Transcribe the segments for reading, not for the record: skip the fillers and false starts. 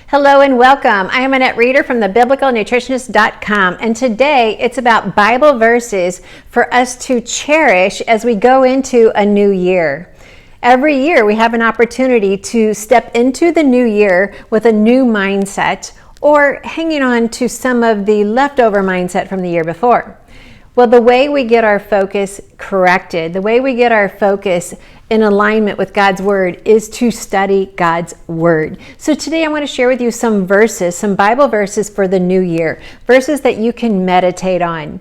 Hello and welcome. I am Annette Reeder from the biblicalnutritionist.com, and today it's about Bible verses for us to cherish as we go into a new year. Every year we have an opportunity to step into the new year with a new mindset or hanging on to some of the leftover mindset from the year before. Well, the way we get our focus corrected, the way we get our focus in alignment with God's Word is to study God's Word. So today I want to share with you some verses, some Bible verses for the new year, verses that you can meditate on.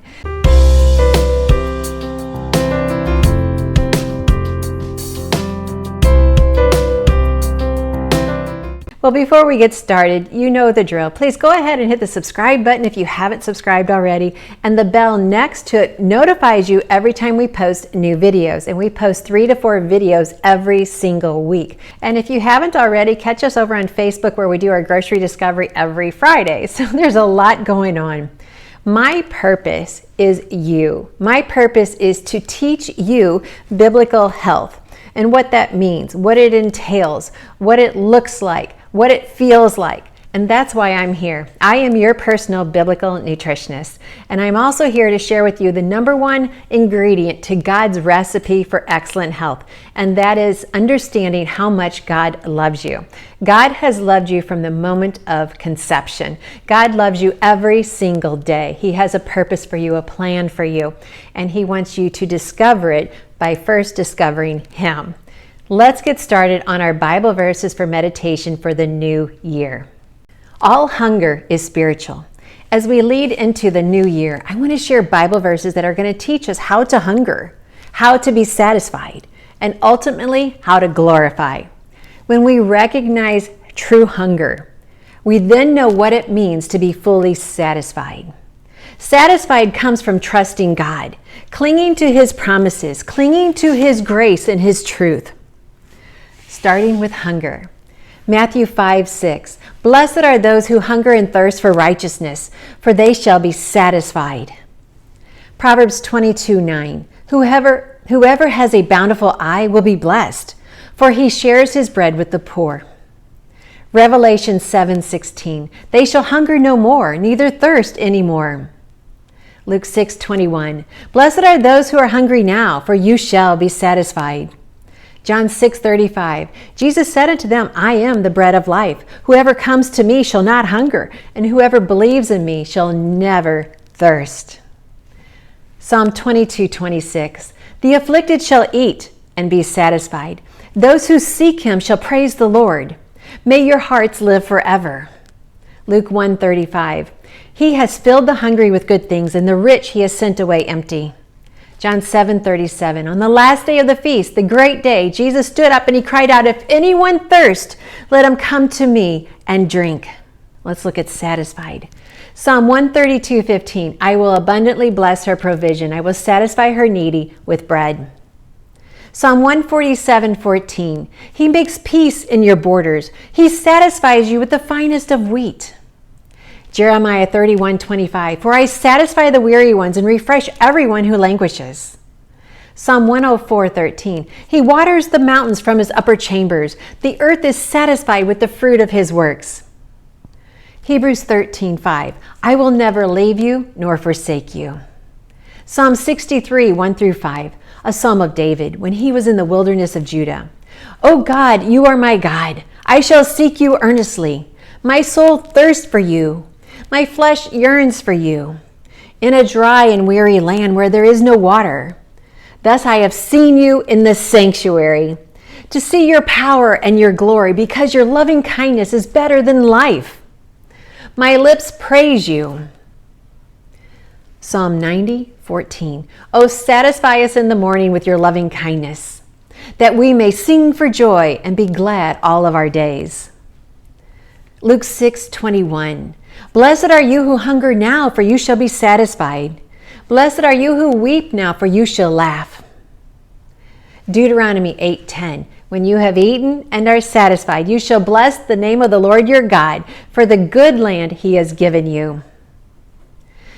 Well, before we get started, you know the drill. Please go ahead and hit the subscribe button if you haven't subscribed already, and the bell next to it notifies you every time we post new videos, and we post 3 to 4 videos every single week. And if you haven't already, catch us over on Facebook where we do our grocery discovery every Friday. So there's a lot going on. My purpose is you. My purpose is to teach you biblical health and what that means, what it entails, what it looks like, what it feels like. And that's why I'm here. I am your personal biblical nutritionist. And I'm also here to share with you the #1 ingredient to God's recipe for excellent health. And that is understanding how much God loves you. God has loved you from the moment of conception. God loves you every single day. He has a purpose for you, a plan for you. And He wants you to discover it by first discovering Him. Let's get started on our Bible verses for meditation for the new year. All hunger is spiritual. As we lead into the new year, I want to share Bible verses that are going to teach us how to hunger, how to be satisfied, and ultimately how to glorify. When we recognize true hunger, we then know what it means to be fully satisfied. Satisfied comes from trusting God, clinging to His promises, clinging to His grace and His truth. Starting with hunger. Matthew 5:6. Blessed are those who hunger and thirst for righteousness, for they shall be satisfied. Proverbs 22:9. Whoever has a bountiful eye will be blessed, for he shares his bread with the poor. Revelation 7:16. They shall hunger no more, neither thirst any more. Luke 6:21. Blessed are those who are hungry now, for you shall be satisfied. John 6:35. Jesus said unto them, I am the bread of life. Whoever comes to me shall not hunger, and whoever believes in me shall never thirst. Psalm 22:26. The afflicted shall eat and be satisfied. Those who seek Him shall praise the Lord. May your hearts live forever. Luke 1:35. He has filled the hungry with good things, and the rich He has sent away empty. John 7:37. On the last day of the feast, the great day, Jesus stood up and He cried out, if anyone thirst, let him come to me and drink. Let's look at satisfied. Psalm 132:15. I will abundantly bless her provision. I will satisfy her needy with bread. Psalm 147:14. He makes peace in your borders. He satisfies you with the finest of wheat. Jeremiah 31:25. For I satisfy the weary ones and refresh everyone who languishes. Psalm 104:13. He waters the mountains from His upper chambers. The earth is satisfied with the fruit of His works. Hebrews 13:5. I will never leave you nor forsake you. Psalm 63:1-5. A psalm of David when he was in the wilderness of Judah. O God, you are my God. I shall seek you earnestly. My soul thirsts for you. My flesh yearns for you, in a dry and weary land where there is no water. Thus I have seen you in the sanctuary, to see your power and your glory, because your loving kindness is better than life. My lips praise you. Psalm 90:14. O satisfy us in the morning with your loving kindness, that we may sing for joy and be glad all of our days. Luke 6:21. Blessed are you who hunger now, for you shall be satisfied. Blessed are you who weep now, for you shall laugh. Deuteronomy 8:10. When you have eaten and are satisfied, you shall bless the name of the Lord your God for the good land He has given you.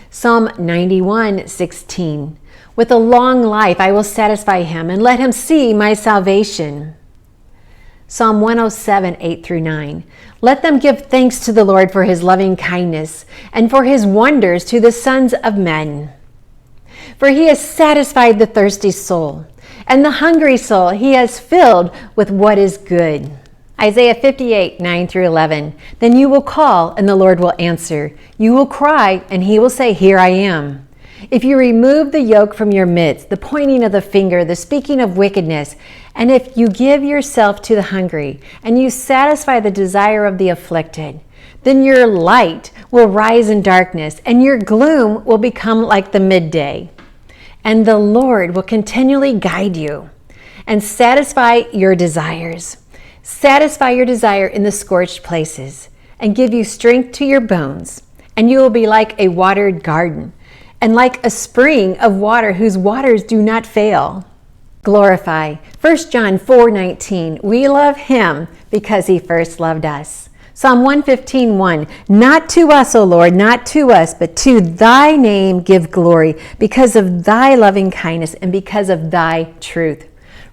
Psalm 91:16. With a long life I will satisfy him and let him see my salvation. Psalm 107, 8 through 9. Let them give thanks to the Lord for his loving kindness and for his wonders to the sons of men. For he has satisfied the thirsty soul, and the hungry soul he has filled with what is good. Isaiah 58, 9 through 11. Then you will call, and the Lord will answer. You will cry, and he will say, Here I am. If you remove the yoke from your midst, the pointing of the finger, the speaking of wickedness, and if you give yourself to the hungry, and you satisfy the desire of the afflicted, then your light will rise in darkness, and your gloom will become like the midday. And the Lord will continually guide you and satisfy your desires. Satisfy your desire in the scorched places, and give you strength to your bones, and you will be like a watered garden, and like a spring of water whose waters do not fail. Glorify. 1 John 4:19. We love him because he first loved us. Psalm 115:1. Not to us, O Lord, not to us, but to thy name give glory, because of thy loving kindness and because of thy truth.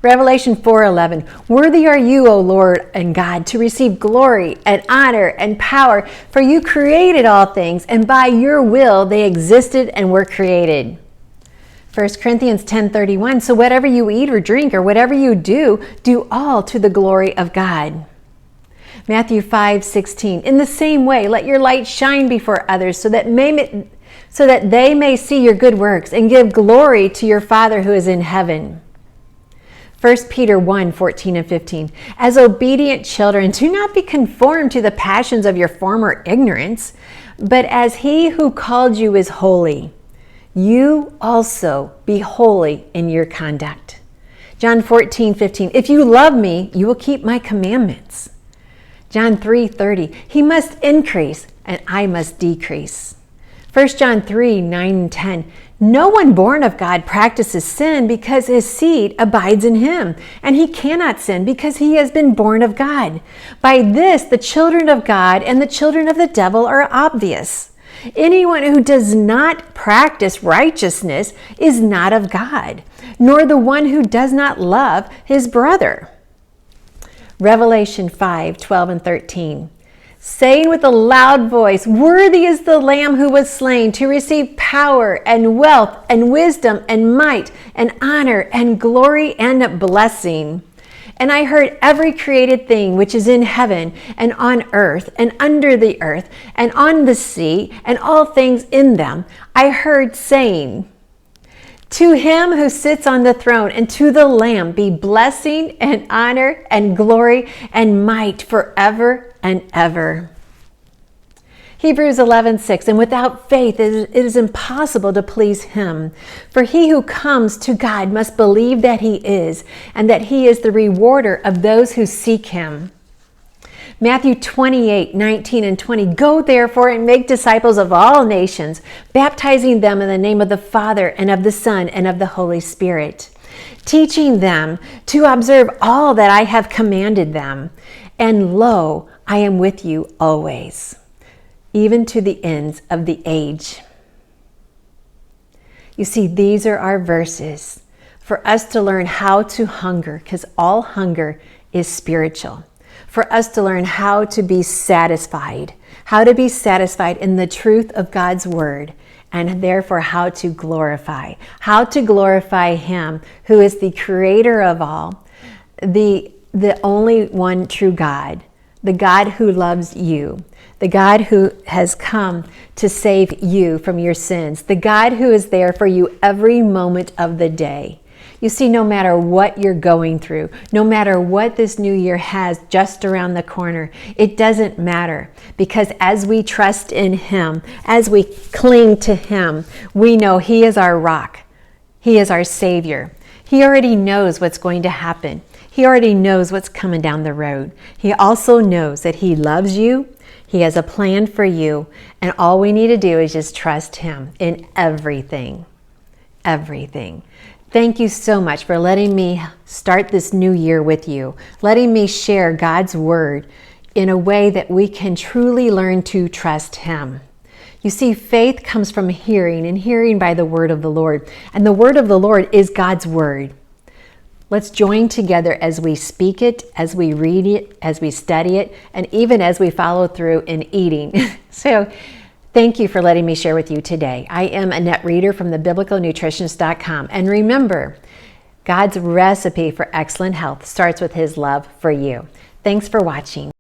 Revelation 4:11. Worthy are you, O Lord and God, to receive glory and honor and power, for you created all things, and by your will they existed and were created. 1 Corinthians 10:31. So whatever you eat or drink or whatever you do, do all to the glory of God. Matthew 5:16. In the same way, let your light shine before others so that they may see your good works and give glory to your Father who is in heaven. 1 Peter 1:14 and 15. As obedient children, do not be conformed to the passions of your former ignorance, but as he who called you is holy, you also be holy in your conduct. John 14:15. If you love me, you will keep my commandments. John 3:30. He must increase and I must decrease. 1 John 3:9 and 10. No one born of God practices sin because his seed abides in him, and he cannot sin because he has been born of God. By this, the children of God and the children of the devil are obvious. Anyone who does not practice righteousness is not of God, nor the one who does not love his brother. Revelation 5:12 and 13. Saying with a loud voice, worthy is the Lamb who was slain to receive power and wealth and wisdom and might and honor and glory and blessing. And I heard every created thing which is in heaven and on earth and under the earth and on the sea and all things in them, I heard saying, to him who sits on the throne and to the Lamb be blessing and honor and glory and might forever and ever. Hebrews 11:6. And without faith it is impossible to please him. For he who comes to God must believe that he is, and that he is the rewarder of those who seek him. Matthew 28:19 and 20. Go therefore and make disciples of all nations, baptizing them in the name of the Father and of the Son and of the Holy Spirit, teaching them to observe all that I have commanded them. And lo, I am with you always, even to the ends of the age. You see, these are our verses for us to learn how to hunger, because all hunger is spiritual. For us to learn how to be satisfied in the truth of God's word, and therefore how to glorify him who is the creator of all, the only one true God, the God who loves you, the God who has come to save you from your sins, the God who is there for you every moment of the day. You see, no matter what you're going through, no matter what this new year has just around the corner, it doesn't matter, because as we trust in him, as we cling to him, we know he is our rock. He is our Savior. He already knows what's going to happen. He already knows what's coming down the road. He also knows that he loves you. He has a plan for you. And all we need to do is just trust him in everything. Everything. Thank you so much for letting me start this new year with you, letting me share God's word in a way that we can truly learn to trust him. You see, faith comes from hearing, and hearing by the word of the Lord. And the word of the Lord is God's word. Let's join together as we speak it, as we read it, as we study it, and even as we follow through in eating. So thank you for letting me share with you today. I am Annette Reeder from thebiblicalnutritionist.com. And remember, God's recipe for excellent health starts with His love for you. Thanks for watching.